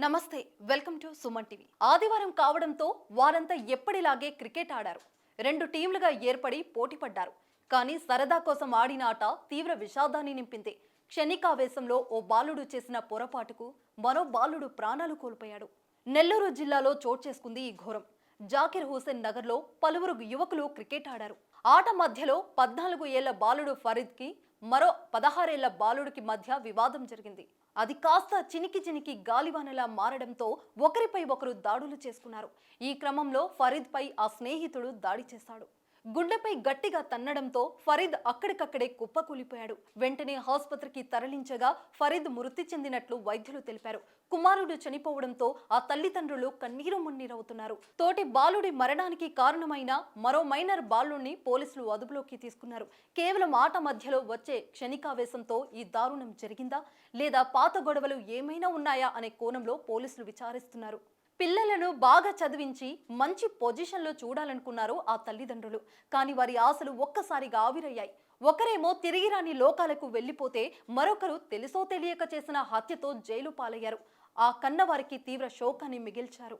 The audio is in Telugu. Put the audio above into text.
నమస్తే వెల్కమ్ టు సుమన్ టీవీ. ఆదివారం కావడంతో వారంతా ఎప్పటిలాగే క్రికెట్ ఆడారు. రెండు టీంలుగా ఏర్పడి పోటీ పడ్డారు. కానీ సరదా కోసం ఆడిన ఆట తీవ్ర విషాదాన్ని నింపింది. క్షణికావేశంలో ఓ బాలుడు చేసిన పొరపాటుకు మరో బాలుడు ప్రాణాలు కోల్పోయాడు. నెల్లూరు జిల్లాలో చోటు చేసుకుంది ఈ ఘోరం. జాకిర్ హుసేన్ నగర్లో పలువురు యువకులు క్రికెట్ ఆడారు. ఆట మధ్యలో 14 ఏళ్ల బాలుడు ఫరీద్ కి మరో 16 ఏళ్ల బాలుడికి మధ్య వివాదం జరిగింది. అది కాస్త చినికి గాలివానలా మారడంతో ఒకరిపై ఒకరు దాడులు చేసుకున్నారు. ఈ క్రమంలో ఫరీద్ పై ఆ స్నేహితుడు దాడి చేశాడు. గుండెపై గట్టిగా తన్నడంతో ఫరీద్ అక్కడికక్కడే కుప్పకూలిపోయాడు. వెంటనే ఆసుపత్రికి తరలించగా ఫరీద్ మృతి చెందినట్లు వైద్యులు తెలిపారు. కుమారుడు చనిపోవడంతో ఆ తల్లిదండ్రులు కన్నీరు మున్నీరవుతున్నారు. తోటి బాలుడి మరణానికి కారణమైన మరో మైనర్ బాలుడిని పోలీసులు అదుపులోకి తీసుకున్నారు. కేవలం ఆట మధ్యలో వచ్చే క్షణికావేశంతో ఈ దారుణం జరిగిందా లేదా పాత గొడవలు ఏమైనా ఉన్నాయా అనే కోణంలో పోలీసులు విచారిస్తున్నారు. పిల్లలను బాగా చదివించి మంచి పొజిషన్లో చూడాలనుకున్నారు ఆ తల్లిదండ్రులు. కానీ వారి ఆశలు ఒక్కసారిగా ఆవిరయ్యాయి. ఒకరేమో తిరిగి రాని లోకాలకు వెళ్లిపోతే మరొకరు తెలుసో తెలియక చేసిన హత్యతో జైలు పాలయ్యారు. ఆ కన్నవారికి తీవ్ర శోకాన్ని మిగిల్చారు.